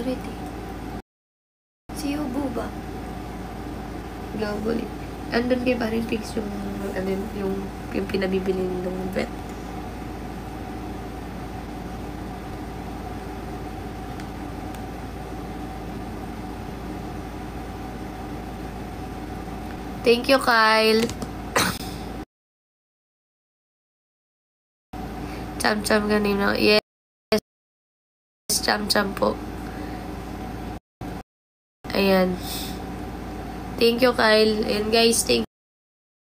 already. Si Yubo ba? Global. Andun kay Parin Fix yung pinabibili ng vet. Thank you, Kyle. Cham-cham kanina. Yes. Cham-cham po. Ayan. Thank you, Kyle. And guys, thank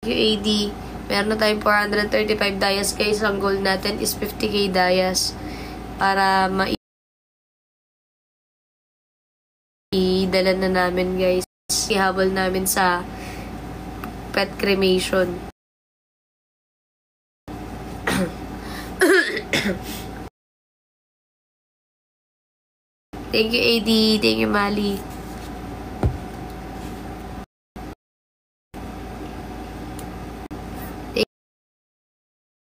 you, AD. Meron na tayong 435 dayas, guys. Ang goal natin is 50k dayas. Para idala na namin, guys. Ihabol namin sa pet cremation. Thank you, AD. Thank you, Mali.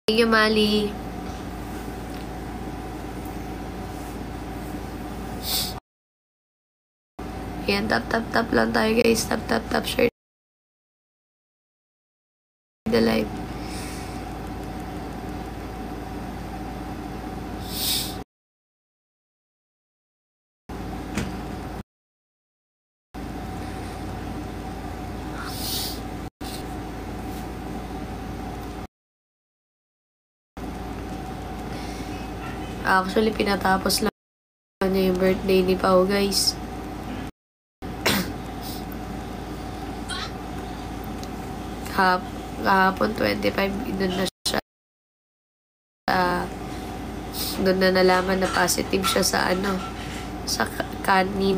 Thank you, Mali. Ayan, tap lang tayo, guys. Tap, share the live. Actually, pinatapos lang niya yung birthday ni Pao, guys. Kahapon 25, doon na siya. Doon na nalaman na positive siya sa sa kanin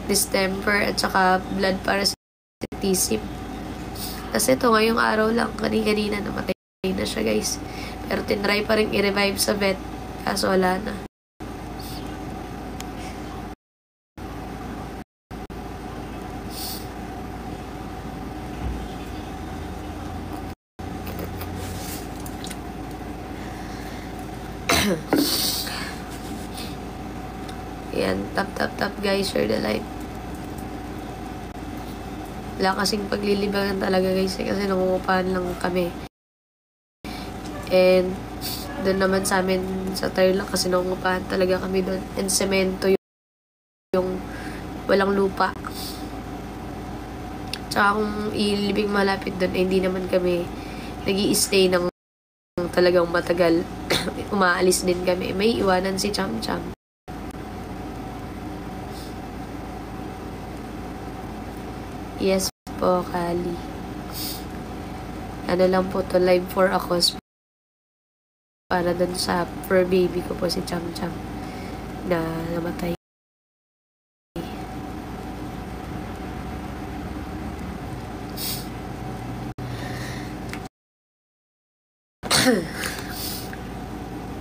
distemper at saka blood parasitism. Kasi ito ngayong araw lang, kanina namatay na siya, guys. Pero tinry pa rin i-revive sa vet. Kaso wala na. Ayan, tap guys, share the live. Wala kasing paglilibangan talaga, guys, kasi nangungupahan lang kami. And doon naman sa amin sa Tarlac kasi nangungupahan talaga kami doon. And semento yung walang lupa. Tsaka kung ilibing malapit doon, eh, hindi naman kami nag-i-stay ng talagang matagal. Umaalis din kami. May iwanan si Cham Cham. Yes po, Kali. Ano lang po to, live for a cause. Para dun sa fur baby ko po, si Cham Cham, na namatay.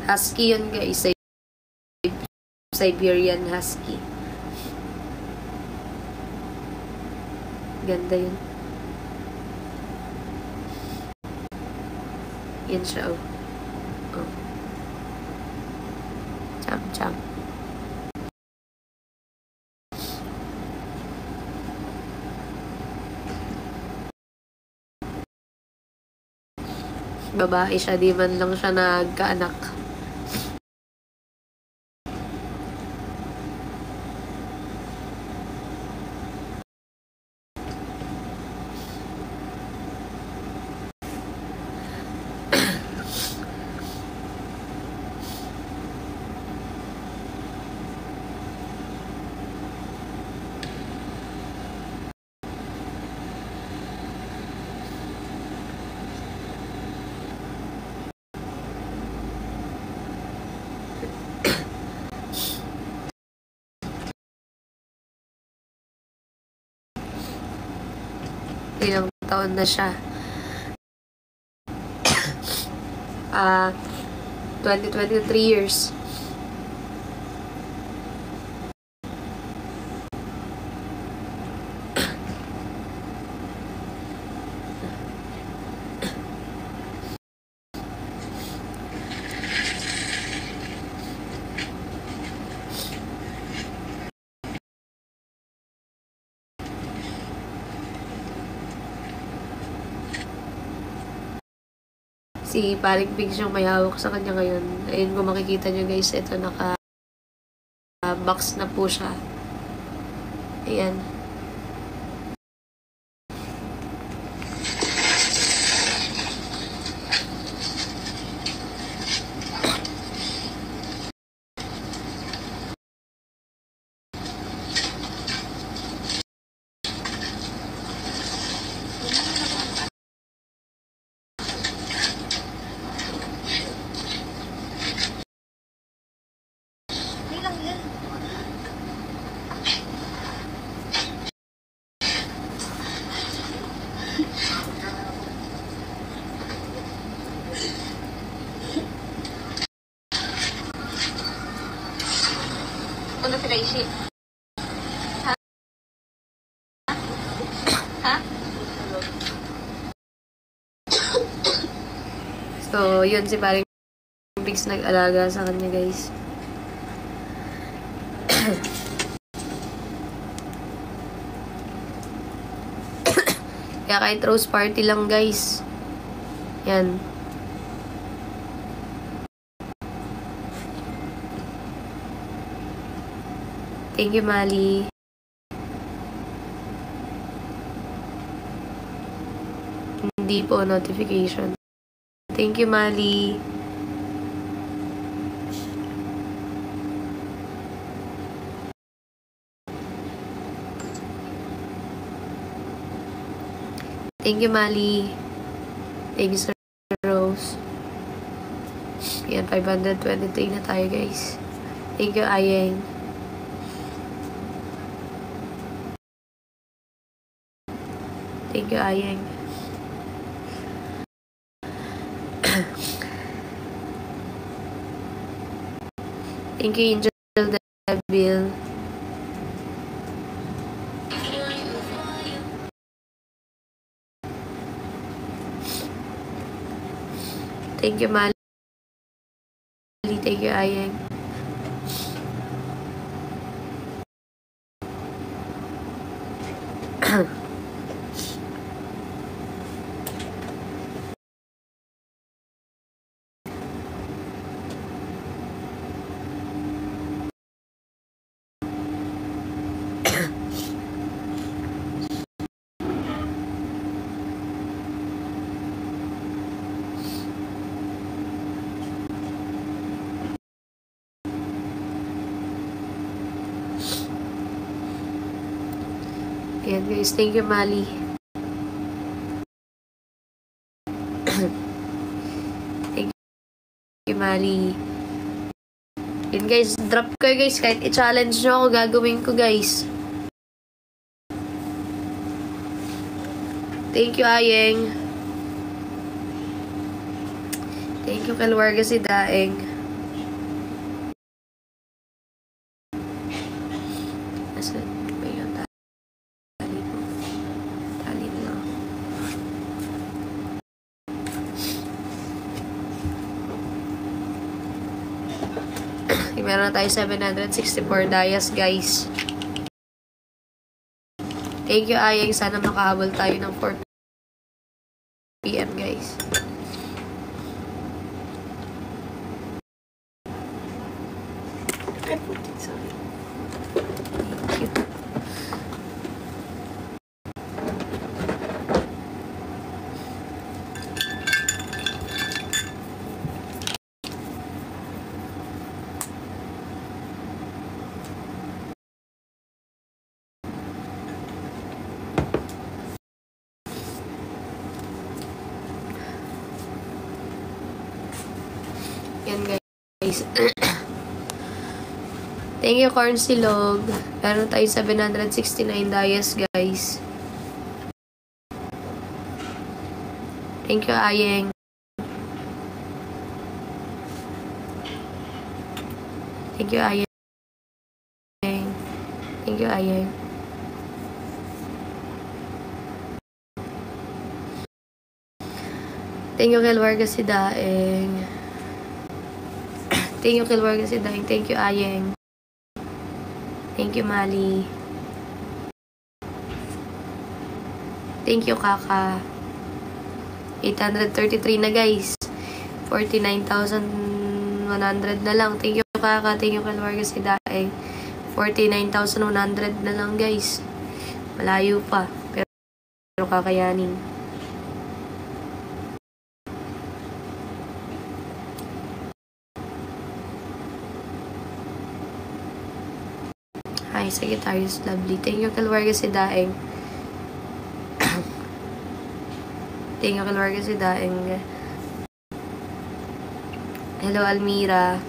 Husky yun, guys. Siberian Husky. Ganda yun. Yan siya, oh. Cham Cham. Babae siya, di man lang siya nagkaanak. Ilang taon na siya. 23 years. Si Paring Pigs yung may hawak sa kanya ngayon. Ayun, kung makikita nyo guys, ito naka-box na po siya. Ayan. Ano sila isi? Ha? Ha? So, yun si Paring Pigs nag-alaga sa kanya guys. Kaya kahit rose party lang guys. Yan. Thank you, Mali. Hindi po notification. Thank you, Mali. Thank you, Mali. Thank you, Sir Rose. Yan, 523 na tayo, guys. Thank you, Ayeng. Thank you, Ayeng. Thank you, Angel Devil. Thank you, Mali. Thank you, Ayeng. Ayan guys, thank you, Mali. Thank you, Mali. Yun guys, drop kayo guys. Kahit i-challenge nyo ako, gagawin ko guys. Thank you, Ayeng. Thank you, Kalwarga si Daeng. Asan ba yun? Tali po. Tali na lang. Meron na tayo 764 dayas, guys. Thank you, Ayeng. Sana makahabol tayo ng 4 PM, guys. Sorry. Thank you. Yan guys. Thank you, Corn Silog. Meron tayo 769 dayas, guys. Thank you, Ayeng. Thank you, Ayeng. Thank you, Ayeng. Thank you, Kelwarga si Daeng. Thank you, Kelwarga si Daeng. Thank you, Ayeng. Thank you, Mali. Thank you, Kaka. 833 na, guys. 49,100 na lang. Thank you, Kaka. Thank you, Kalwarga si Daeng. 49,100 na lang, guys. Malayo pa. Pero kakayanin. Hi, Sagittarius Lovely. Thank you, Kalwarga si Daeng. Thank you, Kalwarga si Daeng. Hello, Almira.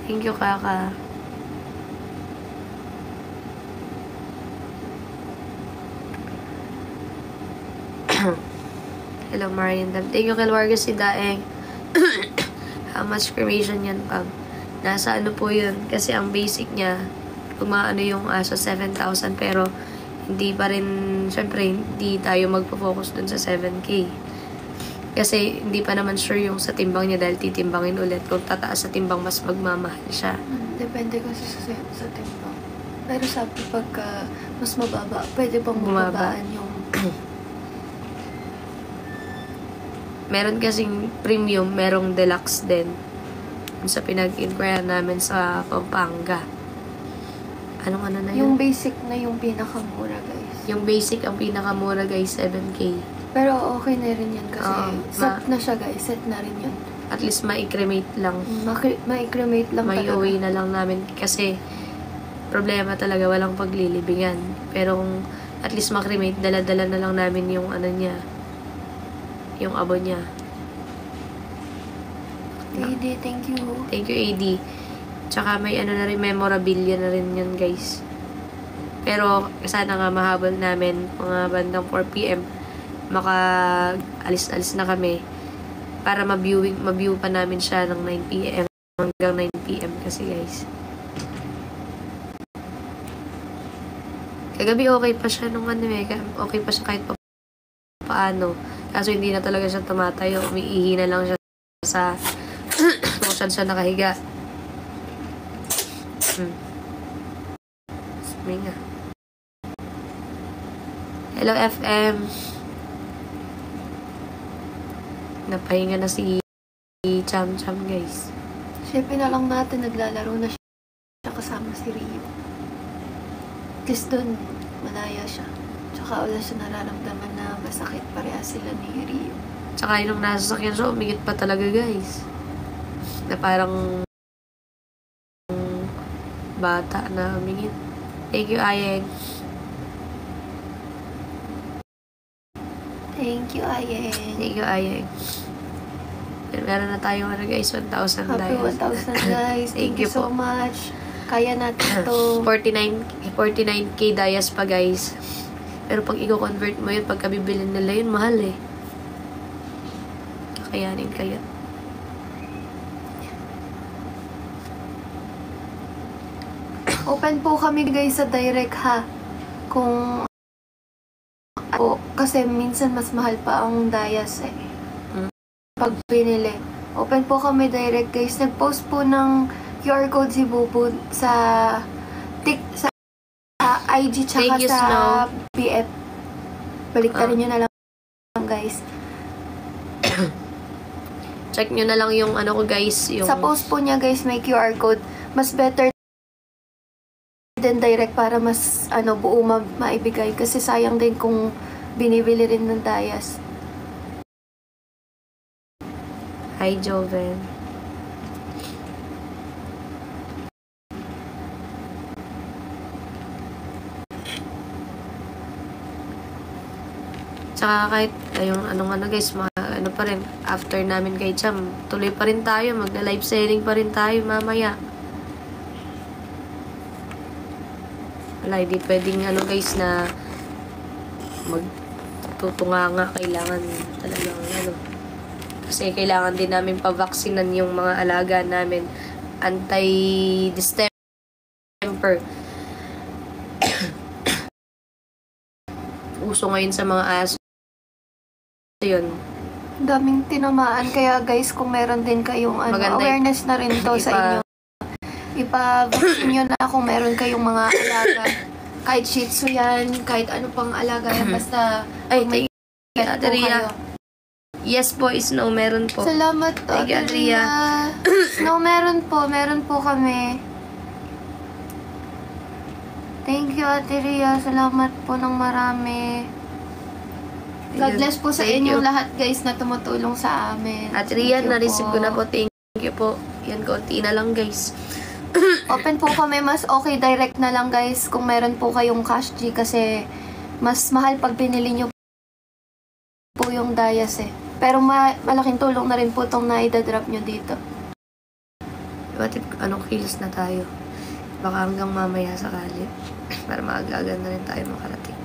Thank you, Kaka. Hello, Marian. Thank you, Kalwarga si Daeng. How much cremation yan, Pam? Nasa ano po yun? Kasi ang basic niya, kung maano yung aso, 7,000. Pero, hindi pa rin, syempre, hindi tayo magpo-focus dun sa 7K. Kasi, hindi pa naman sure yung sa timbang niya dahil titimbangin ulit. Kung tataas sa timbang, mas magmamahal siya. Depende kasi sa timbang. Pero sabi pagka mas mababa, pwede bang mababaan yung... Meron kasing premium, merong deluxe din. Sa pinag-inquire namin sa Pampanga. Anong ano na yun? Yung basic na yung pinakamura, guys. Yung basic ang pinakamura, guys, 7K. Pero okay na rin yan kasi set na siya, guys. Set na rin yun. At least ma-cremate lang. Ma-cremate lang talaga. May na lang namin kasi problema talaga, walang paglilibingan. Pero kung at least ma-cremate, dala-dala na lang namin yung ano niya. Yung abo niya. AD, thank you. Thank you, AD. Tsaka may ano na rin, memorabilia na rin yun, guys. Pero sana nga mahabol namin mga bandang 4 PM maka-alis-alis na kami para ma-view pa namin siya ng 9 PM hanggang 9 PM kasi, guys. Kagabi okay pa siya nung ano eh. Okay pa siya kahit paano. Kaso hindi na talaga siya tumatayo. Umiihi na lang siya sa kung saan siya nakahiga. Sminga. Hello, FM. Napahinga na si Cham Cham, guys. Siyempre na lang natin, naglalaro na siya kasama si Rio. Kasi doon, malaya siya. Tsaka wala siya nararamdaman na masakit. Pareha sila ni Rio. Tsaka yung nasa sakyan siya, umigit pa talaga, guys. Na parang bata na umingit. Thank you, Ayeng. Thank you, Ayeng. Thank you, Ayeng. Meron na tayong ano, guys, 1,000 Happy 1,000, guys. Thank you so much. Kaya natin to. 49K dayas pa, guys. Pero pag i-convert mo yun, pagka bibilin nila yun, mahal eh. Kakayanin kaya. Open po kami, guys, sa direct, ha. Kung kasi minsan mas mahal pa ang dayas eh. Pag pinili. Open po kami direct, guys. Nag-post po ng QR code si Bubu sa IG tsaka sa PF. Baliktarin nyo na lang, guys. Check nyo na lang yung ano ko, guys. Yung... Sa post po niya, guys, may QR code. Mas better than direct para mas buo maibigay. Kasi sayang din kung binibili rin ng dayas. Hi, Joven. Tsaka kahit yung guys, ano pa rin, after namin kay Cham, tuloy pa rin tayo, magna-live selling pa rin tayo mamaya. Wala, hindi pwedeng guys na magtutunganga, kailangan talagang kasi kailangan din namin pavaksinan yung mga alaga namin anti-distemper. Uso ngayon sa mga aso yun. Daming tinamaan, kaya guys, kung meron din kayong awareness na rin to sa inyo. Ipa-vaccine nyo na kung meron kayong mga alaga. Kahit Shih Tzu yan, kahit ano pang alaga yan, basta ay, may pet po kayo. Yes po, Snow, meron po. Salamat, Thank you, Ate Adria. No, meron po kami. Thank you, Ate Ria. Salamat po ng marami. God bless po sa Thank inyong you. lahat, guys, na tumutulong sa amin. At Rian, Thank you na-receive ko na po. Thank you po. Yan, konti na lang, guys. Open po kami. Mas okay, direct na lang, guys, kung meron po kayong cash G kasi mas mahal pag binili nyo po yung Dayas eh. Pero malaking tulong na rin po itong naidadrop nyo dito. What if, anong kilos na tayo? Baka hanggang mamaya sakali. Para maaga-aga na rin tayo makarating.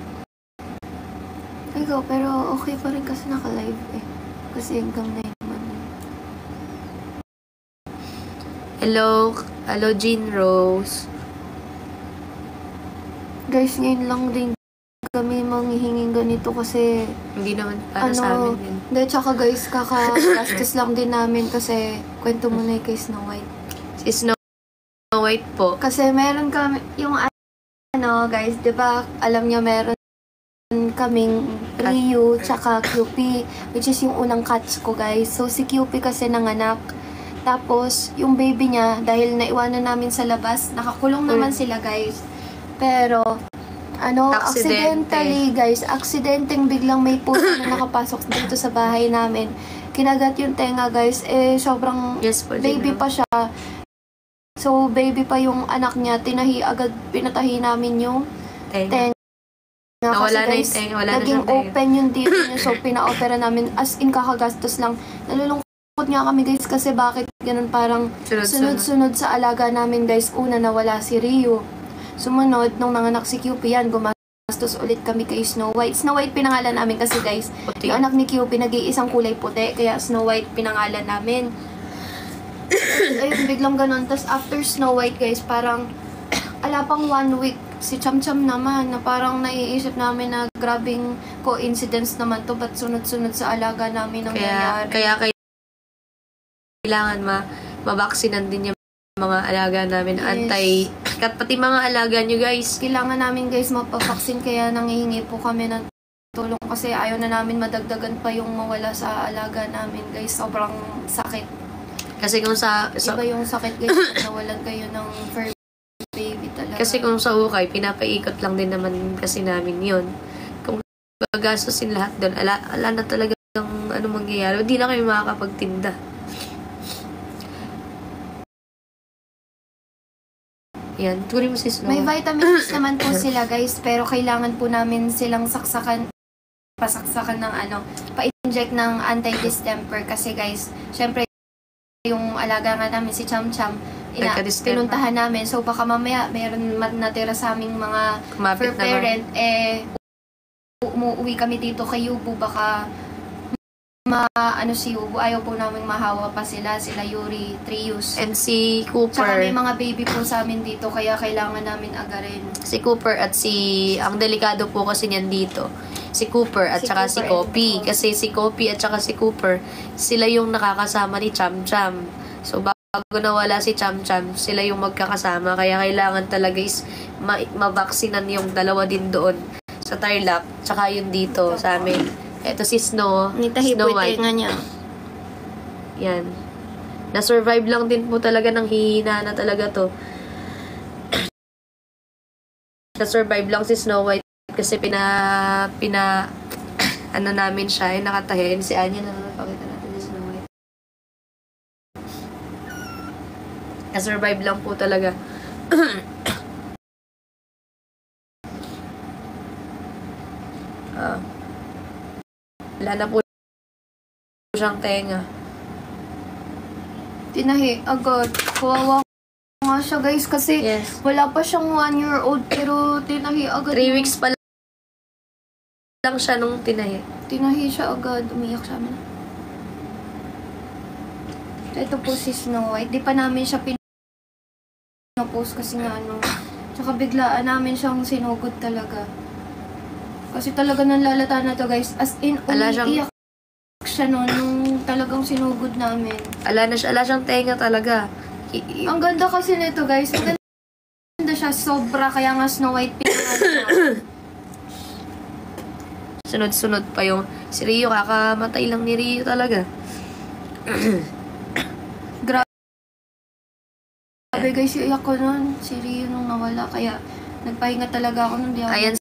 Ikaw, pero okay pa rin kasi naka-live eh. Kasi hanggang 9 man. Hello, Jean Rose. Guys, ngayon lang din kami manghihinging ganito kasi Hindi naman para sa amin din. Hindi, tsaka guys, kaka-gastos lang din namin kasi kwento mo na kay Snow White. Si Snow White po. Kasi meron kami, yung guys, di ba, alam niyo meron kaming Ryu, tsaka QP, which is yung unang cats ko, guys. So, si QP kasi nanganak. Tapos, yung baby niya, dahil naiwanan namin sa labas, nakakulong naman sila, guys. Pero, accidentally biglang may puso na nakapasok dito sa bahay namin. Kinagat yung tenga, guys. Sobrang Yes po, baby Gina. pa siya. So, baby pa yung anak niya. Pinatahi namin yung tenga. Nawala na Kasi, yung tenga. Wala na naging siyang tenga. open yung dito niya. So, pina-opera namin. As in, kakagastos lang. Nalulungkot nga kami, guys, kasi bakit ganun parang sunod-sunod sa alaga namin, guys. Una, nawala si Ryu. Sumunod, nung nanganak si QP yan, gumastos ulit kami kay Snow White. Snow White pinangalan namin kasi, guys, Puti. yung anak ni QP nag-iisang kulay puti, kaya Snow White pinangalan namin. Ayun, biglang ganun. Tapos after Snow White, guys, parang ala pang 1 week, si Cham Cham naman, na parang naiisip namin na grabing coincidence naman to, ba't sunod-sunod sa alaga namin ang nangyayari. Kaya kailangan mabaksinan din yung mga alaga namin. Yes. Pati mga alaga nyo, guys. Kailangan namin, guys, mapapaksin, kaya nangihingi po kami ng tulong kasi ayaw na namin madagdagan pa yung mawala sa alaga namin, guys. Sobrang sakit. Kasi kung sa Iba yung sakit, guys, pag nawalan kayo ng fur baby talaga. kasi kung sa ukay, pinapaikot lang din naman kasi namin yun. Kung gagastusin lahat doon, ala na talagang ano mangyayari. Hindi na kayo makakapagtinda. Yan, tuloy mo si Snow. May vitamins naman po sila, guys, pero kailangan po namin silang pasaksakan ng pa-inject ng anti-distemper kasi, guys, syempre yung alaga nga namin si Cham Cham, Nagka-distemper. pinuntahan namin, so baka mamaya mayroon natira sa aming mga Kumapit fur naman. parent, umuwi kami dito kay Yubu, baka si Yubu, ayaw po namin mahawa pa sila Yuri, Trius. And si Tsaka may Cooper. mga baby po sa amin dito, kaya kailangan namin agarin. Si Cooper at ang delikado po kasi niyan dito. Si Cooper at Si saka si Cooper and Kopi. Cooper. Kasi si Kopi at saka si Cooper, sila yung nakakasama ni Cham Cham. So, bago nawala si Cham Cham, sila yung magkakasama. Kaya kailangan talaga is mabaksinan yung dalawa din doon sa Tarlac, tsaka yung dito sa amin. Ito si Snow White. nga niya. Yan. Na-survive lang din po talaga ng hihina na talaga to. Na-survive lang si Snow White kasi namin siya, nakatahin. Si Anya na pakita natin si Snow White. Na-survive lang po talaga. Wala na po siyang tenga. Tinahi agad. Kawawa nga siya, guys, kasi Yes. wala pa siyang 1-year-old, pero tinahi agad. 3 weeks pa lang siya nung tinahi. Tinahi siya agad. Umiyak siya. Ito po si Snow White. Di pa namin siya pinapost kasi nga tsaka biglaan namin siyang sinugod talaga. Kasi talaga nanlalata na to, guys. As in, Ala siyang- umiiyak siya nung talagang sinugod namin. Ala siyang tenga talaga. Ang ganda kasi nito, guys. Maganda siya. Sobra. Kaya nga Snow White pinangalan namin. Sunod-sunod pa yung si Rio, kakamatay lang ni Rio talaga. Grabe guys, iyak ko nun. Si Rio nung nawala. Kaya nagpahinga talaga ako nung di ako. Ayan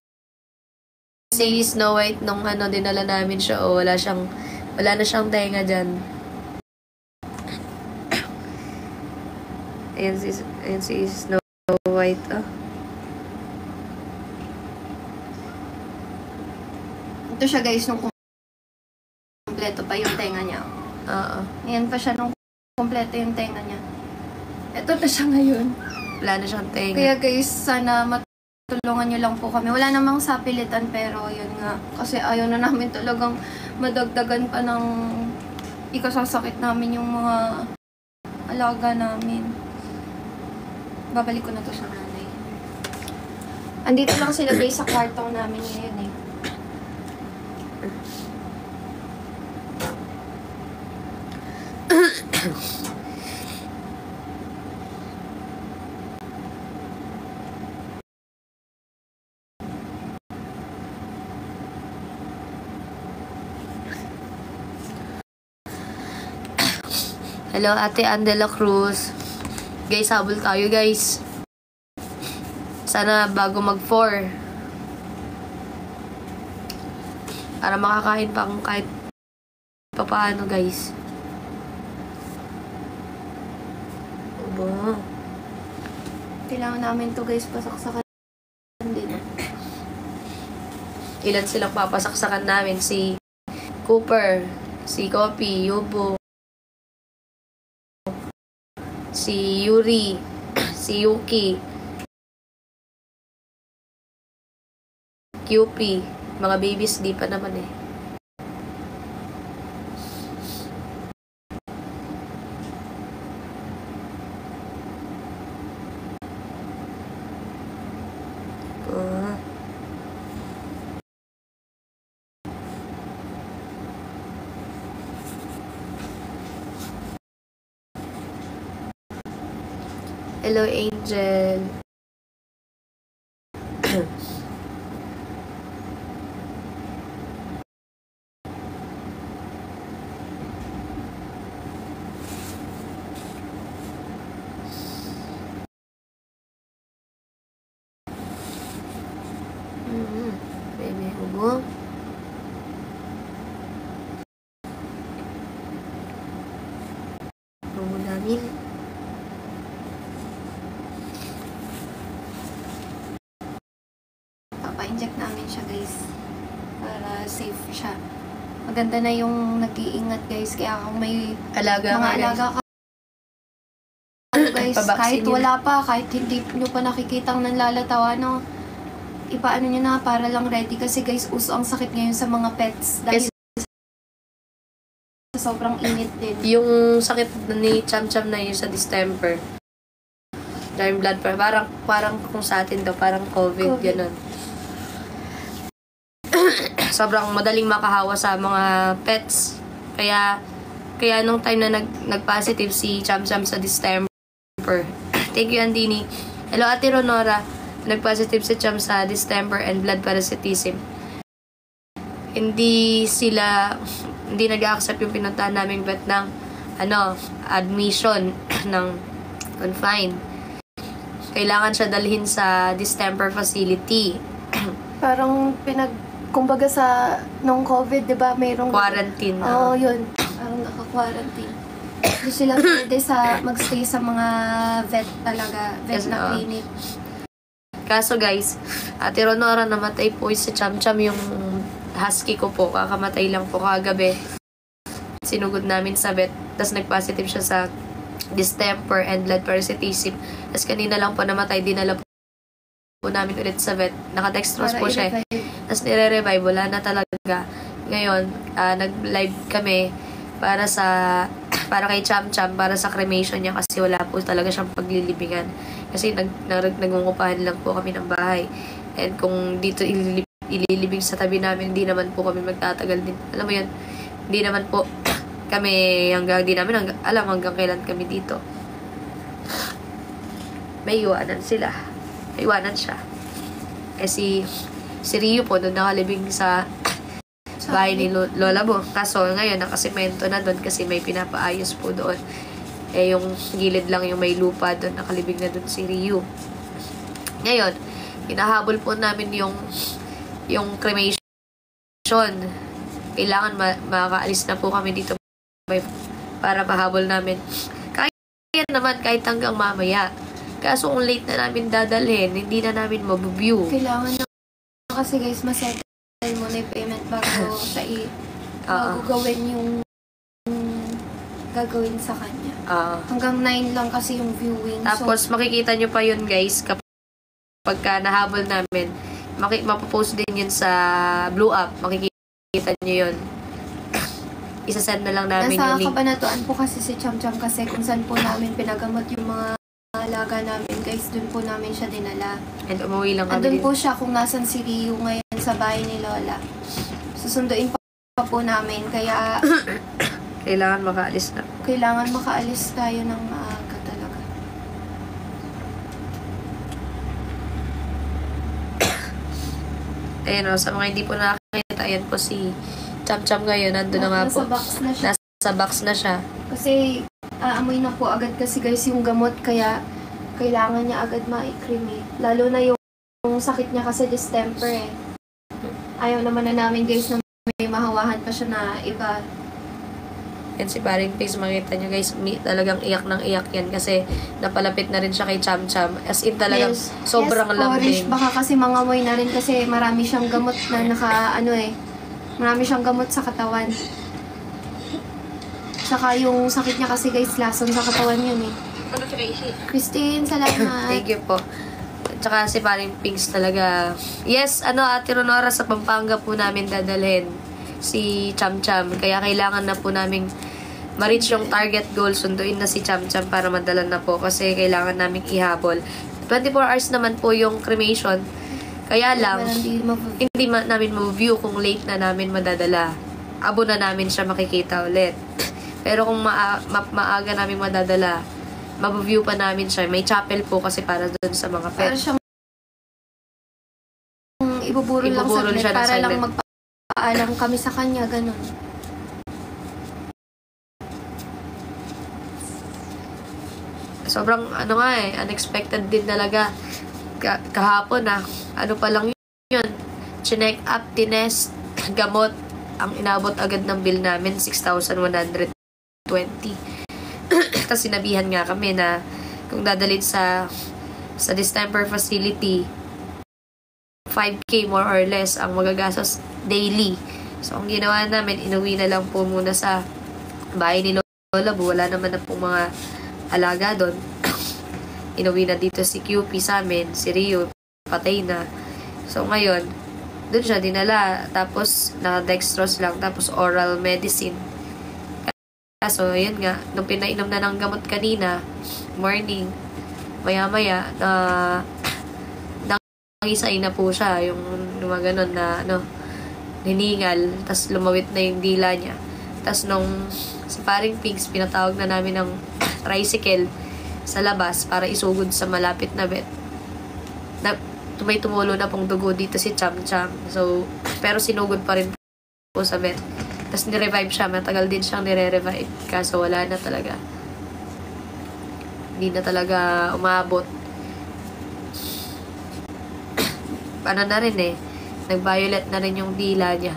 si Snow White nung dinala namin siya. Wala na siyang tenga dyan. Ayan si Snow White. Ito siya guys, nung kompleto pa yung tenga niya. Oo. Ayan pa siya nung kompleto yung tenga niya. Ito na siya ngayon. Wala na siyang tenga. Kaya guys, sana matulungan nyo lang po kami. Wala namang sapilitan, pero yun nga. Kasi ayaw na namin talagang madagdagan pa ng ikasasakit namin yung mga alaga namin. Babalik ko na to sa nanay. Andito lang sila guys sa kwartong namin ngayon eh. Hello, Ate Ann de la Cruz. Guys, habol tayo, guys. Sana bago mag-4. Para makakain pa kung kahit papaano, guys. Aba. Kailangan namin to guys, pasaksakan din. Ilan silang papasaksakan namin? Si Cooper, si Kopi, Yubo, si Yuri, si Yuki, QP. Mga babies, di pa naman eh. Hello, Angel. Baby, ubo. Ubo namin. Papa-inject namin siya guys. Para safe siya. Maganda na yung nag-iingat guys. Kaya kung may Alaga mga ka, alaga ka guys, kahit wala pa, kahit hindi nyo pa nakikitang nanlalatawa, no, ipaano nyo na para lang ready. Kasi guys, uso ang sakit ngayon sa mga pets. Dahil sobrang init din. Yung sakit ni Cham Cham na yun sa distemper. Dahil blood pressure. Parang kung sa atin daw, parang COVID. Ganun. Sobrang madaling makahawa sa mga pets. Kaya nung time na nag-positive si Cham Cham sa distemper. Thank you, Andini. Hello, Ate Ronora. Nag-positive si Cham sa distemper and blood parasitism. Hindi nag-accept yung pinuntahan naming vet ng admission ng confine. Kailangan siya dalhin sa distemper facility. Parang kumbaga sa nung COVID, di ba, mayroong Quarantine. Oo, yun. Parang naka-quarantine. Hindi sila pwede magstay sa mga vet talaga. Vet na clinic. Kaso guys, Ate Ronora, namatay po si Cham Cham, yung husky ko po. Kakamatay lang po kagabi. Sinugod namin sa vet. Tapos nag-positive siya sa distemper and blood parasitism. Tapos kanina lang po namatay. Dinala po namin ulit sa vet. Nakadextrose po siya. Tapos nire-revive. Wala na talaga. Ngayon, nag-live kami para kay Cham Cham, para sa cremation niya, kasi wala po talaga siyang paglilibingan. Kasi nagungupahan lang po kami ng bahay. And kung dito ililibing sa tabi namin, hindi naman po kami magtatagal din. Alam mo yun, hindi naman po kami hanggang kailan kami dito. May iwanan sila. May iwanan siya. Si Rio po, doon nakalibing sa bahay ni Lola Bo. Kaso ngayon, nakasimento na doon kasi may pinapaayos po doon. Eh, yung gilid lang yung may lupa doon, nakalibing na doon si Ryu. Ngayon, hinahabol po namin yung cremation. Kailangan makaalis na po kami dito para mahabol namin. Kaya naman kahit hanggang mamaya. Kaso kung late na namin dadalhin, hindi na namin mabuview. Kailangan na kasi guys, masettle mo na yung payment bago siya bago gawin yung gagawin sa kanya. Hanggang 9 lang kasi yung viewing. Tapos, makikita nyo pa yun guys, kapag nahabol namin, mapopost din yun sa Blue App. Makikita nyo yun. Isasend na lang namin nasa yung link. Kabanatuan po kasi si Cham Cham kasi kung saan po namin pinagamot yung mga alaga namin guys, dun po namin siya dinala. And umuwi lang kami andun din. po siya kung nasan si Ryu ngayon sa bahay ni Lola. Susunduin pa po namin, kaya Kailangan makaalis na. kailangan makaalis tayo ng maaga talaga. Ayun o, sa mga hindi po nakakita, ayan po si Cham Cham ngayon. Nandun na nga po. Nasa box na siya. Nasa box na siya. Kasi aamoy na po agad kasi guys yung gamot, kaya kailangan niya agad ma-cremate. Lalo na yung sakit niya kasi distemper eh. Ayaw naman na namin guys na may mahawahan pa siya na iba. Yan si paring Pigs, makita nyo guys, talagang iyak ng iyak yan kasi napalapit na rin siya kay Cham Cham. As in talagang sobrang lambing. Baka kasi mangamoy na rin kasi marami siyang gamot na marami siyang gamot sa katawan. Saka yung sakit niya kasi guys, lason sa katawan yun eh. Christine, salamat. Thank you po. Tsaka si paring Pigs talaga. Yes, Ate Ronora, sa Pampanga po namin dadalhin si Cham Cham. Kaya kailangan na po namin ma-reach yung target goal. Sunduin na si Cham Cham para madala na po. Kasi kailangan namin ihabol. 24 hours naman po yung cremation. Kaya lang, hindi namin ma-view kung late na namin madadala. Abo na namin siya makikita ulit. Pero kung maaga namin madadala, ma-view pa namin siya. May chapel po kasi para doon sa mga pet. Para siyang ibuburol lang saglit, siya para saglit. lang magpaalam kami sa kanya, ganun. Sobrang unexpected din talaga. Kahapon pa lang yun. Chinek up, tinest, gamot. Ang inabot agad ng bill namin, 6,120. Tapos sinabihan nga kami na kung dadalhin sa distemper facility, 5K more or less ang magagastos daily. So, ang ginawa namin, inuwi na lang po muna sa bahay ni Lola Bu. Wala naman na pong mga alaga doon. Inuwi na dito si QP sa amin, si Rio, patay na. So, ngayon, doon siya dinala. Tapos, na-dextrose lang. Tapos, oral medicine. So, yun nga, nung pinainom na ng gamot kanina, morning, maya-maya, nangisay na po siya, yung mga ganun na, hiningal, tas lumawit na yung dila niya. Tas nung si paring Pigs, pinatawag na namin ng tricycle sa labas para isugod sa malapit na vet. May tumulo na pong dugo dito si Cham Cham. So, pero sinugod pa rin po sa vet. Tapos ni-revive siya. Matagal din siyang nire-revive. Kaso wala na talaga. Hindi na talaga umabot. Na rin eh. Nag-violet na rin yung dila niya.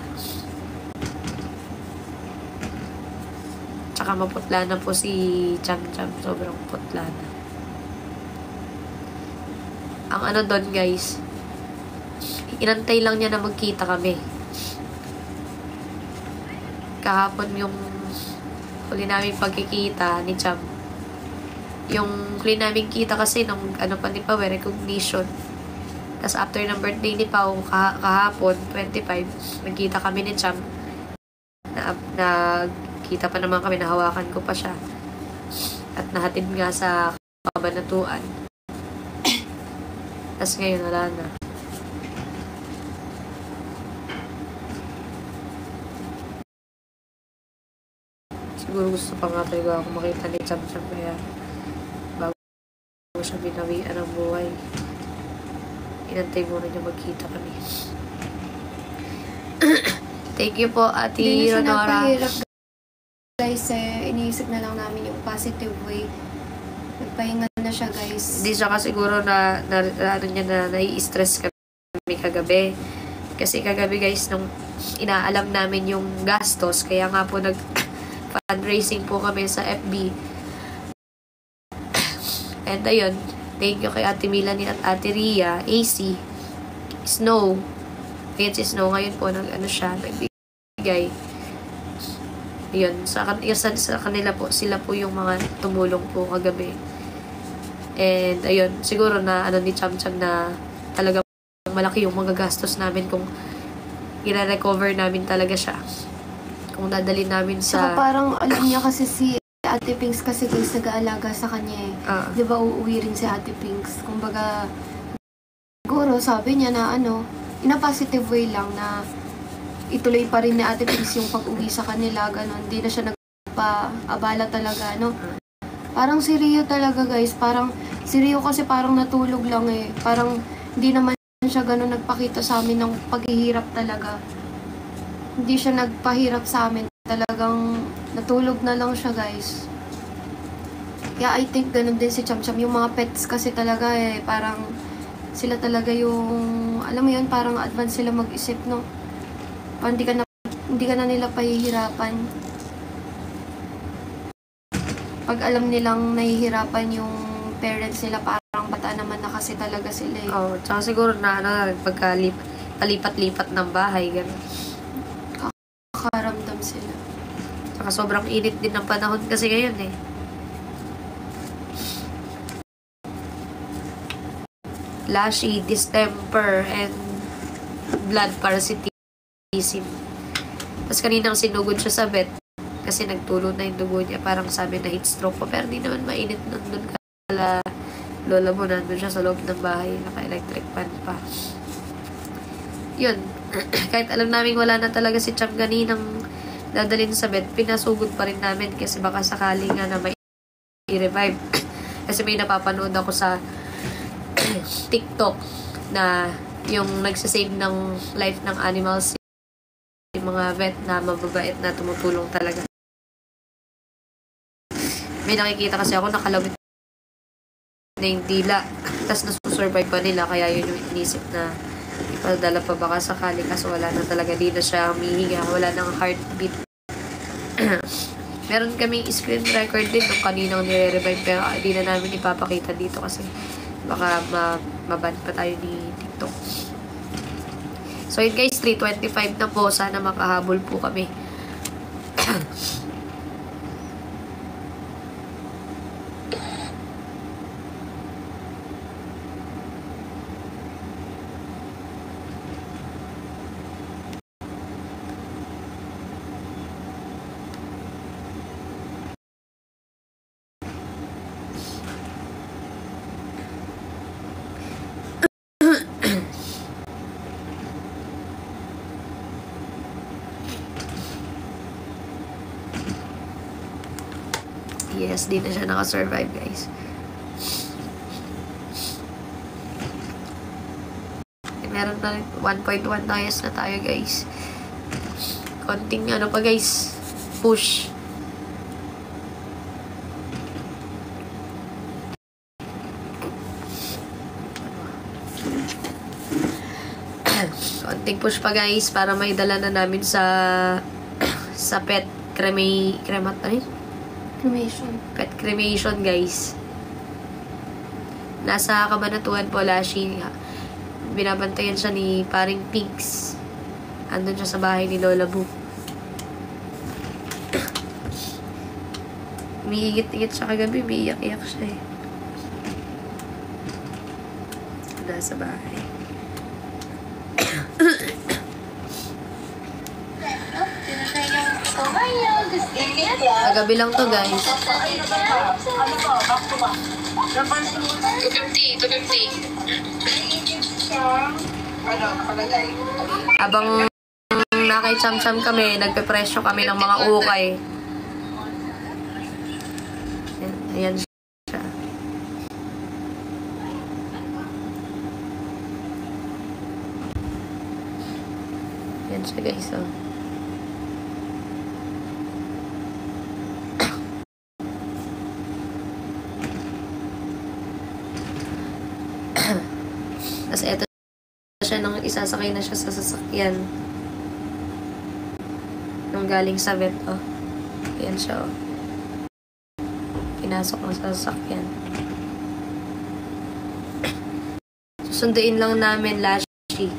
Tsaka maputla na po si Cham Cham. Sobrang putla na. Ang doon guys, inantay lang niya na magkita kami. Kahapon yung huli namin pagkikita ni Cham. Yung huli namin kita kasi nung pa ni Pao, recognition. Tapos after ng birthday ni Pao, kahapon, 25, nagkita kami ni Cham. Nagkita pa naman kami, nahawakan ko pa siya. At nahatid nga sa Kabanatuan. Tapos ngayon, wala na. Siguro gusto pa nga talaga ako makita ni Cham Cham kaya bago siya binawian ng buhay. Inantay muna niya magkita kami. Thank you po, Ate Hindi na siya Ronora. nagpahirap, guys. Iniisip na lang namin yung positive way. Nagpahinga na siya, guys. Hindi siya ka siguro na nai-stress kami kagabi. Kasi kagabi guys, nung inaalam namin yung gastos, kaya nga po nag-fundraising po kami sa FB. And ayun, thank you kay Ate Milanie at Ate Ria, AC, Snow. Ayan si Snow ngayon po, siya, nagbigay. Yun, sa kanila po, sila po yung mga tumulong po kagabi. And ayun, siguro na ni Cham Cham na talaga malaki yung mga gastos namin kung i-recover namin talaga siya. Kung dadalhin namin sa... Saka parang alam niya kasi si Ate Pinks kasi guys nag-aalaga sa kanya eh. Di ba uuwi rin si Ate Pinks? Kumbaga, siguro sabi niya na in a positive way lang na ituloy pa rin ni Ate Pinks yung pag-uwi sa kanila, gano'n. Hindi na siya nagpa-abala talaga, Parang si Rio talaga, guys. Parang, si Rio kasi parang natulog lang eh. Parang, hindi naman siya gano'n nagpakita sa amin ng paghihirap talaga. Hindi siya nagpahirap sa amin. Talagang, natulog na lang siya, guys. Kaya I think gano'n din si Cham Cham. Yung mga pets kasi talaga eh, parang, sila talaga yung, alam mo yun, parang advance sila mag-isip, Parang hindi ka na nila pahihirapan. Pag alam nilang nahihirapan yung parents nila, parang bata naman na kasi talaga sila eh. Oo, tsaka siguro na palipat-lipat ng bahay, gano'n. Kakaramdam sila. Tsaka sobrang init din ng panahon kasi ngayon eh. Lashy, distemper, and blood parasitism. Tapos kaninang sinugod siya sa vet kasi nagtulo na yung dugo niya. Parang sabi na heat stroke ko. Pero di naman mainit nandun kala lola mo. Nandun siya sa loob ng bahay. Naka-electric fan pa. Yun. Kahit alam namin wala na talaga si Cham kaninang dadalhin sa vet, pinasugod pa rin namin kasi baka sakali nga na may i-revive. Kasi may napapanood ako sa TikTok na yung nagsasave ng life ng animals, yung mga vet na mababait na tumutulong talaga. May nakikita kasi ako nakalawit na yung dila, tapos nasusurvive pa nila, kaya yun yung inisip na ipadala pa baka sakali, kaso wala na talaga, di na siya humihiga, wala nang heartbeat. Meron kaming screen record din nung kaninang nire-revive, pero di na namin ipapakita dito kasi baka maban pa tayo ni TikTok. So yun guys, 3:25 na po. Sana makahabol po kami. Yes, di na siya nakasurvive, guys. Meron na 1.1 tayos na tayo, guys. Konting pa, guys. Push. Konting push pa, guys, para may dala na namin sa pet cremation, guys. Nasa Cabanatuan po, Lashy. Binabantayan siya ni paring Pinks. Andun siya sa bahay ni Lola Boo. Umiigit-igit siya kagabi. Umiiyak-iyak siya eh. Nasa bahay. Kagabi lang to, guys. 250. Habang nakay Cham-Cham kami, nagpe-presyo kami ng mga ukay. Ayan siya. Ayan siya, guys. Oh. Tapos eto siya nung isasakay na siya sa sasakyan. Nung galing sa vet, oh. Ayan siya, oh. Pinasok mo sa sasakyan. Susunduin lang namin, Lashy.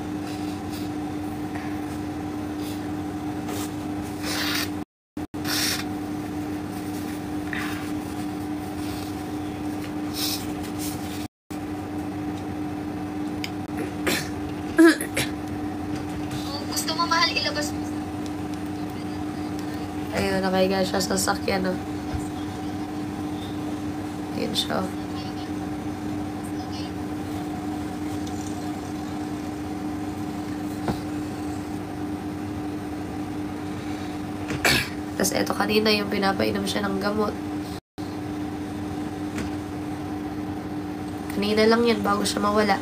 Gusto mo mahal ilabas mo. Ayun, nakahiga siya sa sasakyan, oh. Ayan siya, oh. Tapos eto kanina yung pinapainom siya ng gamot. Kanina lang yan bago siya mawala.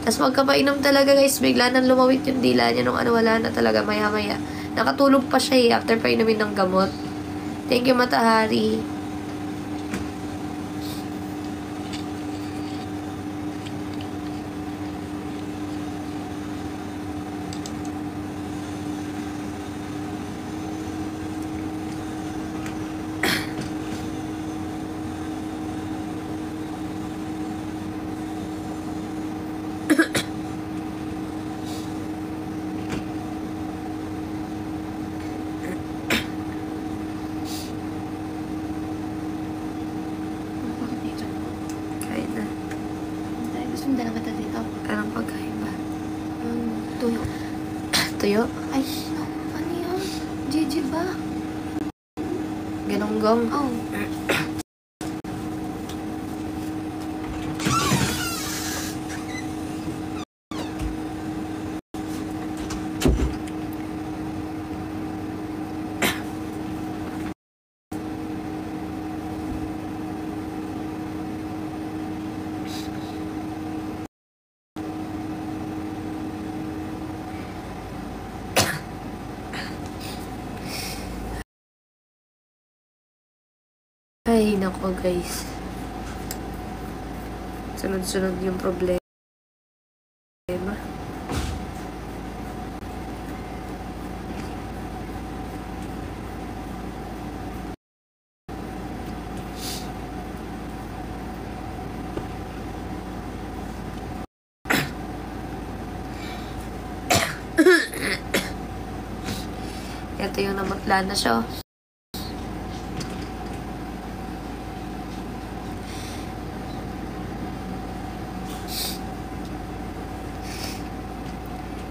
Tapos magkapainom talaga guys, bigla nang lumawit yung dila niya nung wala na talaga maya-maya. Nakatulog pa siya after painumin ng gamot. Thank you, Matahari. Kain na. Gusto mo dala kita dito? Anong pagkain ba? Tuyo. Tuyo? Ay, no. Ano yun? Gigi ba? Ganunggong? Oh. Ay, nako guys. Sunod-sunod yung problema. Ito yung namutla na siya.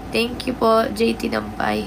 Thank you po, JT Nampay.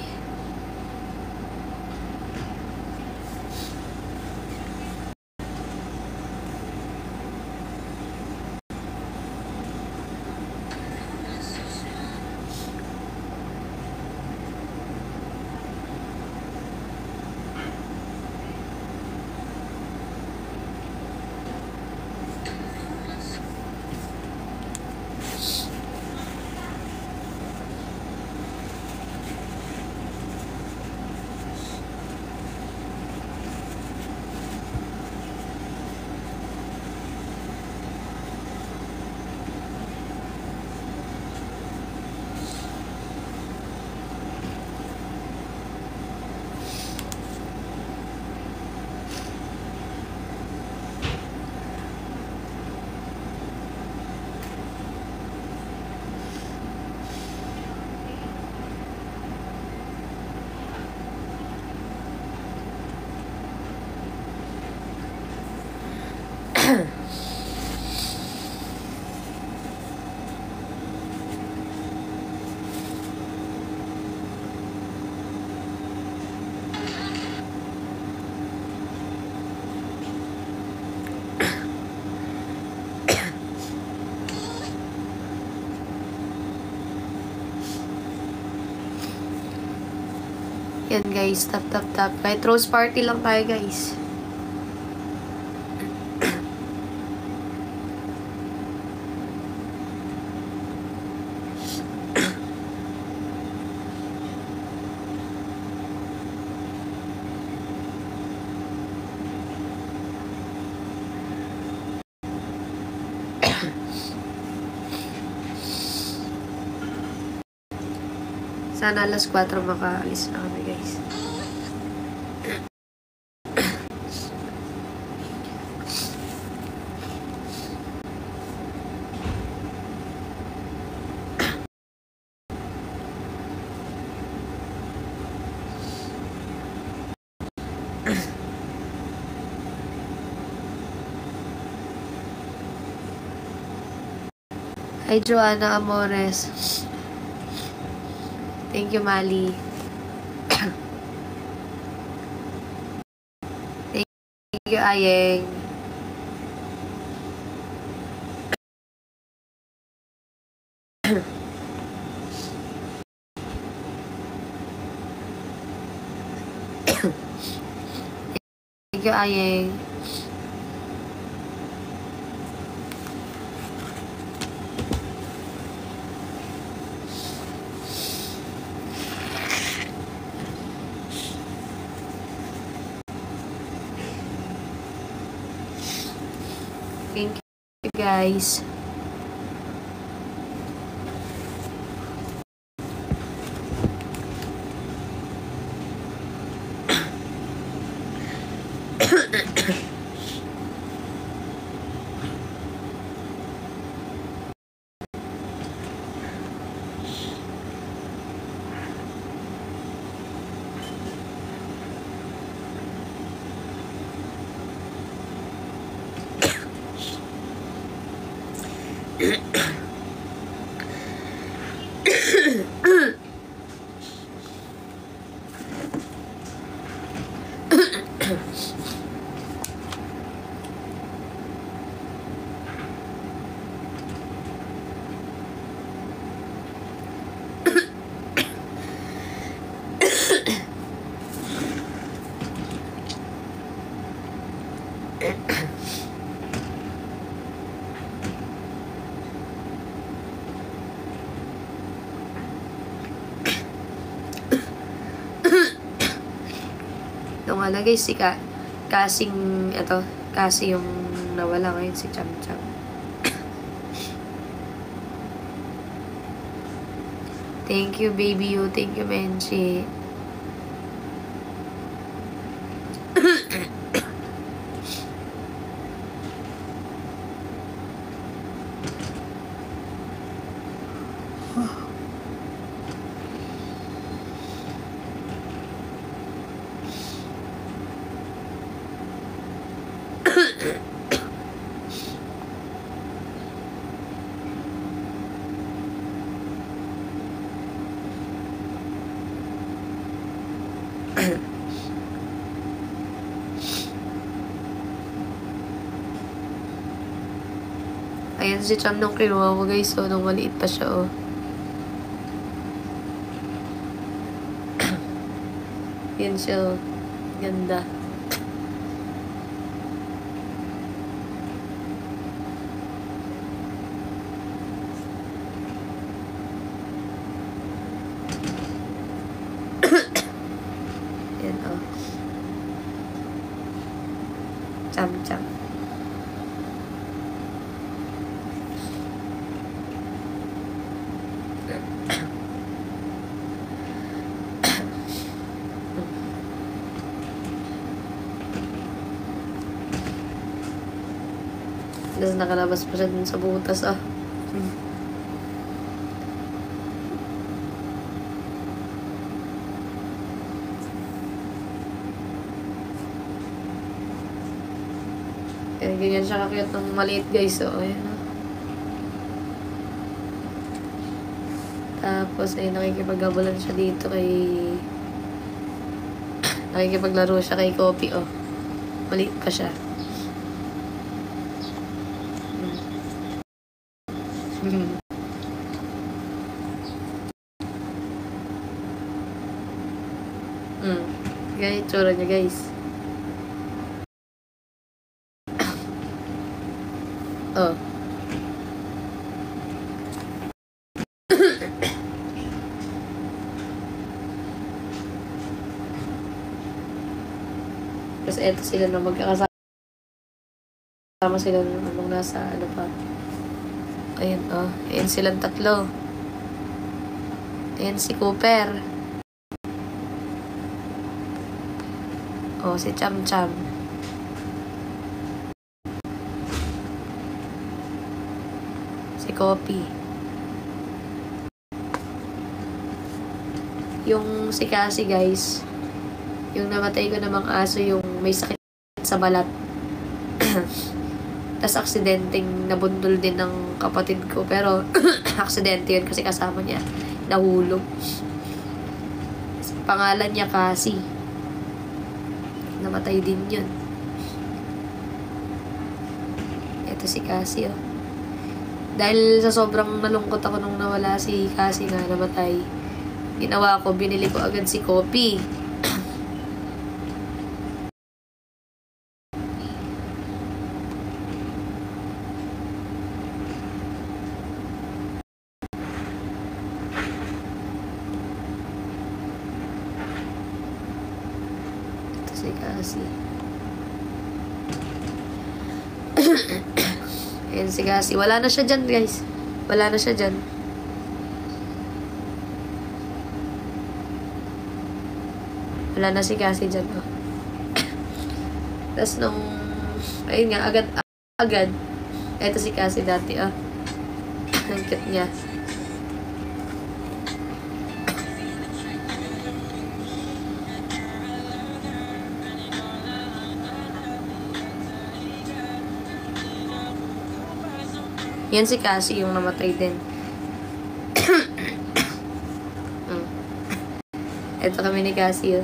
Yan guys, tap tap tap. Kahit rose party lang tayo guys. Sana alas 4 makaalis na kami, guys. Hi, Joanna Amores. Thank you, Mali. Thank you, Ayeng. Thank you, Ayeng. Thank you, guys. Ito nga na, guys, Kasi yung nawala ngayon, si Cham Cham. Thank you, baby you. Thank you, Menchi. Ayan si Cham nung kinuha ko, guys. So, nung maliit pa siya, oh. Yan siya, oh. Ganda. Yan, oh. Cham Cham. Tapos nakalabas pa siya dun sa butas, ah. Kaya ganyan siya kakiyot ng maliit, guys. So, ayan, ah. Tapos, ay nakikipaggabulan siya dito kay... Nakikipaglaro siya kay Kopi, oh. Maliit pa siya. Ganyan yung tsura niya, guys. Oh. Tapos eto sila na magkakasama sila nung nasa ano pa. Ayan, oh. Ayan silang tatlo. Ayan si Cooper. Oh, si Cham Cham. Si Kopi. Yung si Cassie, guys. Yung namatay ko namang aso, yung may sakit sa balat. Tas aksidenteng nabundol din ng kapatid ko. Pero, aksidente yun kasi kasama niya. Nahulog. Pangalan niya Cassie. Namatay din yun. Ito si Cassie, oh. Dahil sa sobrang nalungkot ako nung nawala si Cassie nga, namatay. Ginawa ko, binili ko agad si Kopi. Ito si Cassie. Ayan si Cassie. Wala na siya dyan, guys. Wala na siya dyan. Wala na si Cassie dyan, oh. Tapos nung, ayun nga, agad. Ito si Cassie dati, oh. Ang cute niya. Yan si Cassie yung namatay din. Ito kami ni Cassie.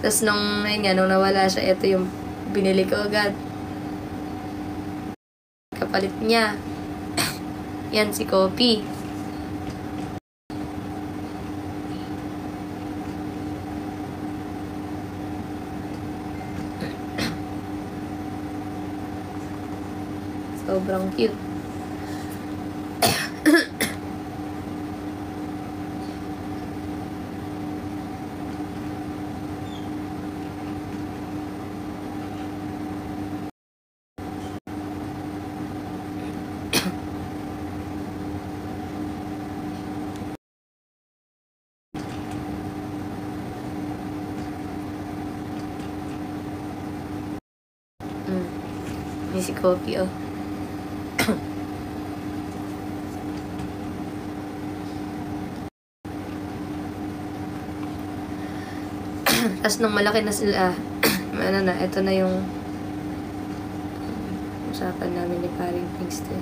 Tapos nung nawala siya, ito yung binili ko agad. Kapalit niya. Yan si Kopi. Sobrang cute. May si Kopi, oh. Tapos nung malaki na sila, ito na yung usapan namin ni Paring Pinkster.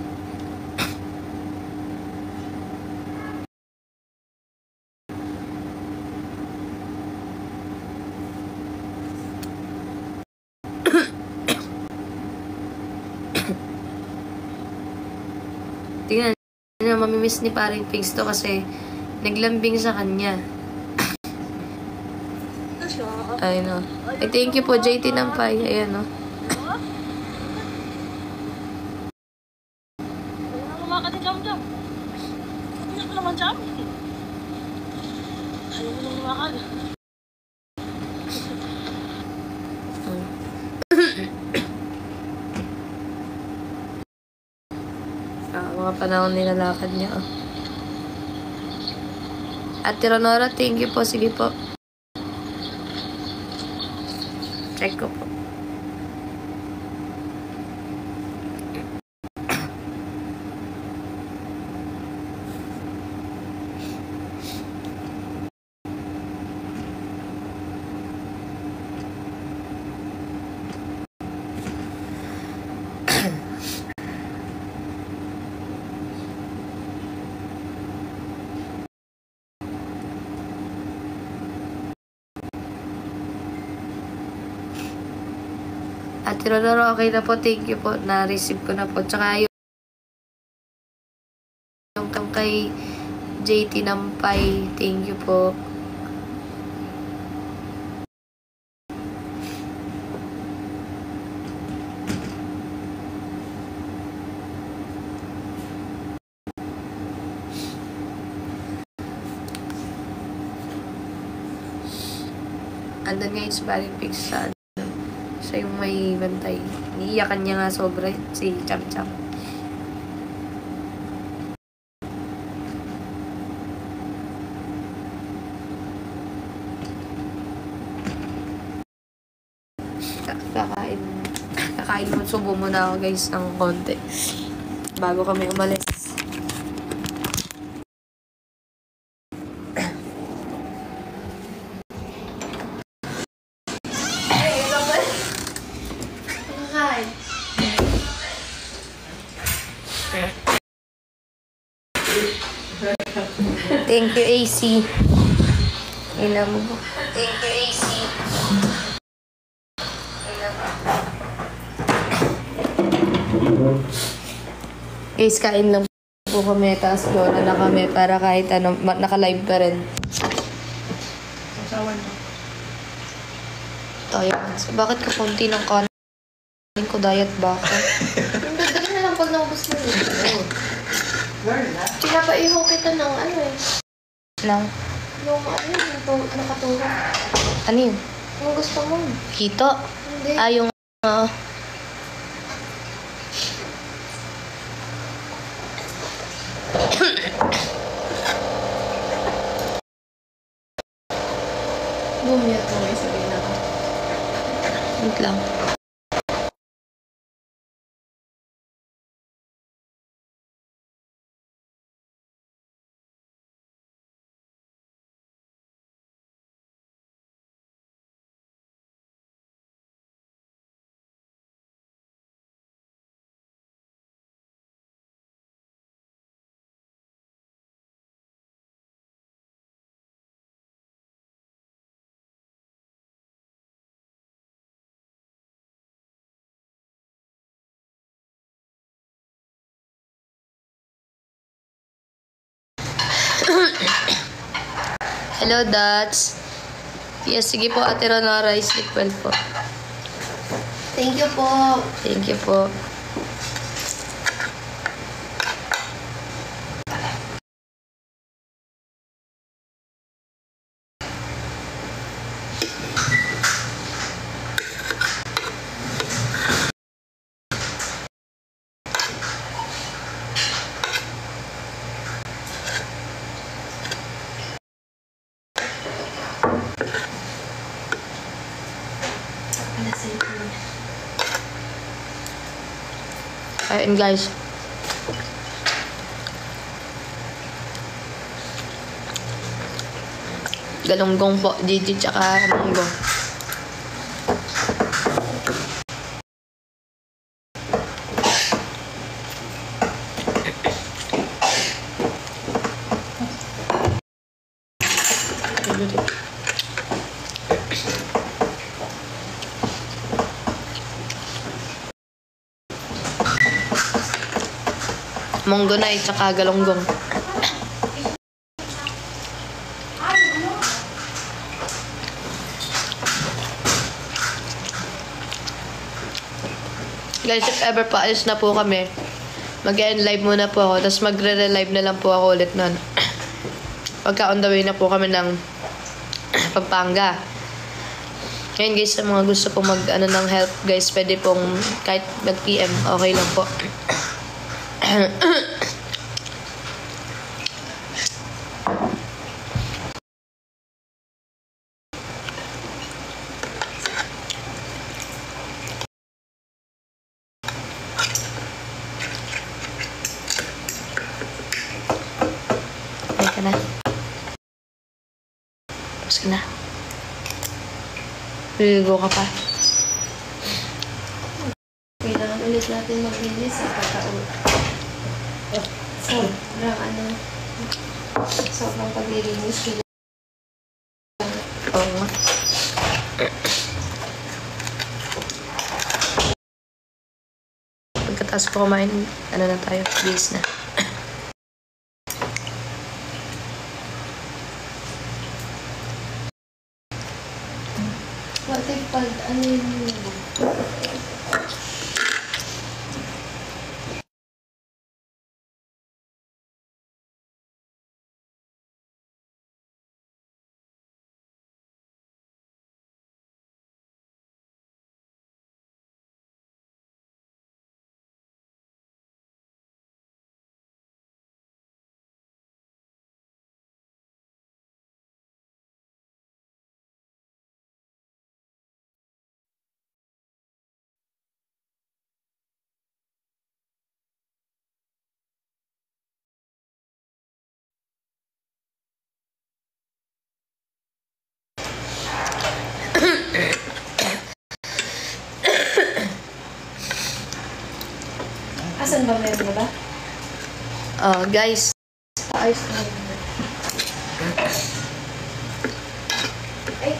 Tingnan na mamimiss ni Paring Pigs to kasi naglambing sa kanya. Ay, no. Ay, thank you po, JT Nampay. Ayan, no. Kumakas si Jam-Jam. Hindi ko naman Jam. Ayaw mo nang lumakad. Mga panahon nilalakad niya, oh. At Tironora, thank you po. Sige po. Check ko po. At Tironora, okay na po. Thank you po. Na-receive ko na po. Tsaka yung kay JT Nampay, thank you po. andun ngayon si Paring Pix sa ano. Siya yung may bantay. Iiyakan niya nga sobra si Cham Cham. Kakain mo, subo muna ako guys ng konti bago kami umalis. Thank you, AC. Ina mo. Thank you, AC. Guys, kain lang po kami. Tapos lola na kami para kahit ano, naka-live pa rin. Tayo. Bakit ka konti ng kanin ko? Diet ba ako? Hindi, dali na lang pag naubos mo yun. Pinapaiho kita ng ano eh. Lang? Yung ano yung nakatulog. Ano yun? Yung gusto mo. Hito? Hindi. Yung Bumiyat mo may sabihin ako. wait lang. Hello, Dats. Yes, sige po, Ate Ronora. Sleep well po. Thank you po. Thank you po. Ayun guys. Galunggong po, Gigi, tsaka munggo. Munggo na tsaka galunggong. Guys, if ever paalis na po kami, mag-end live muna po ako, tapos magre-relive na lang po ako ulit nun. Pagka on the way na po kami ng Pampanga. Ngayon guys, sa mga gusto pong mag-ano ng help, guys, pwede pong kahit mag-PM, okay lang po. Okay ka na? Tapos ka na? Liligo ka pa? Kailangan ulit natin maglinis sa kataon. Sobrang paglilinis. Oo nga. Pagkatapos po kumain, ano na tayo? Base na. What if pag ano yun? Nasaan ba meron na ba? Guys. Ayos na. Ay,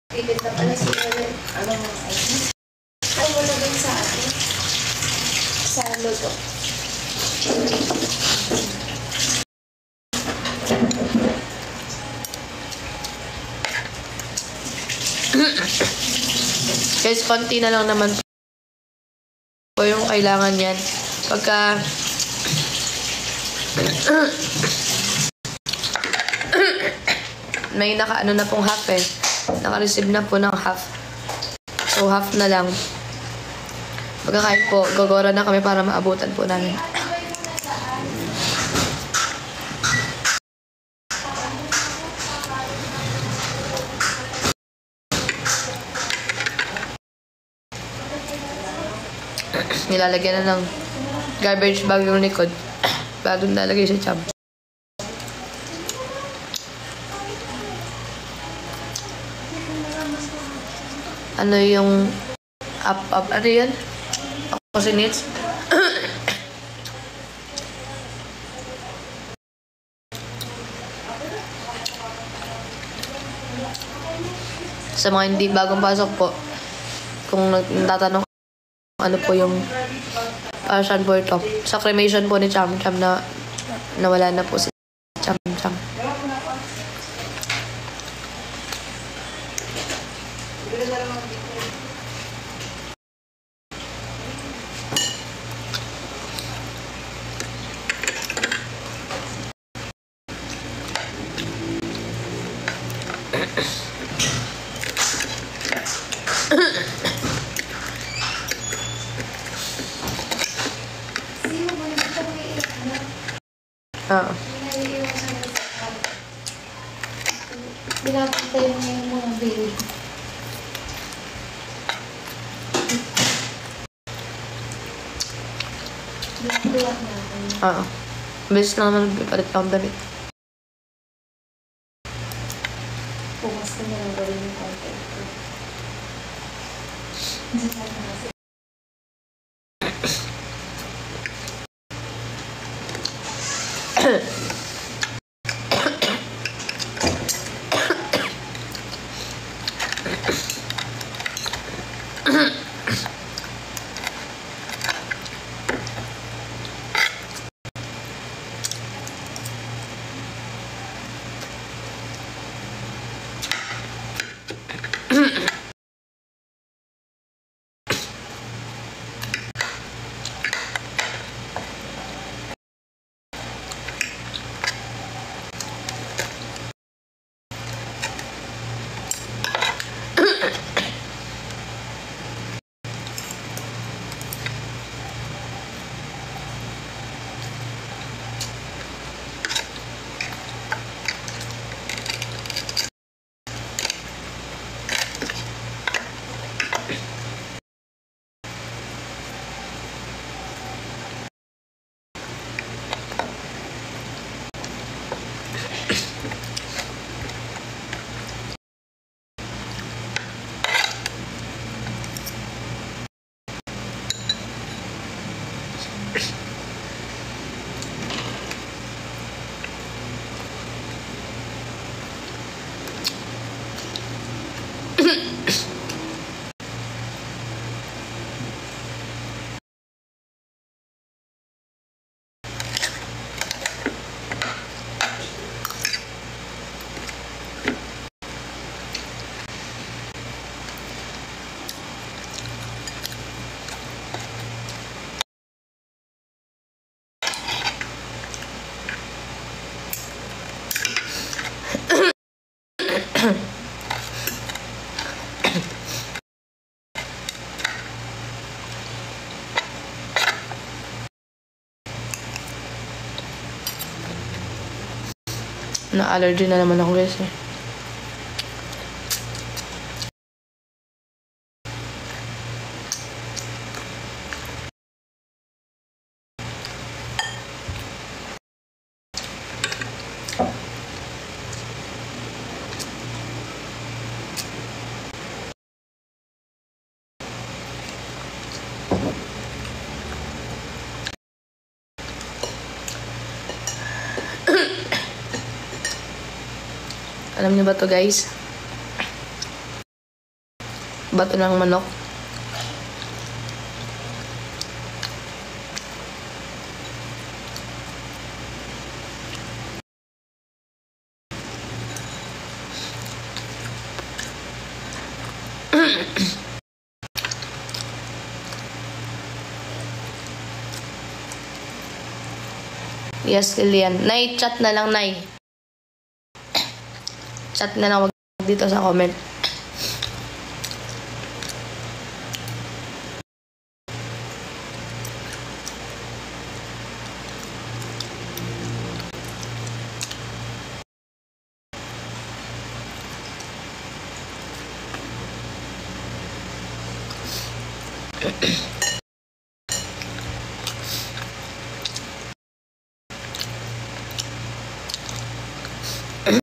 pilit na pala si Ellen. Ano mo? Ay, wala ba sa atin? Sa luto. Guys, konti na lang naman po yung kailangan yan. Pagka may naka-ano na pong half eh. Naka-receive na po ng half. So, half na lang. Pagkakain po, gagora na kami para maabutan po namin. Nilalagyan na ng garbage bag yung likod. Bago nalagay sa chab. Ano yung up? Ano yun? Ako si Nits. Sa mga hindi bagong pasok po, kung nagtatanong ano po yung saan po ito. Sa cremation po ni Cham Cham na nawala na po si Cham Cham. Pinapantay mo yung mga baby. Duwak na ako. Bilis lang naman palit lang damit. Pumas ko na lang gawin yung content ko. Hindi na kasi. Na-allergy na naman ako guys eh. Alam niyo ba to guys? Bato ng manok. Yes, Lilian. Nay, chat na lang, Nay. Chat na lang, wag dito sa comment.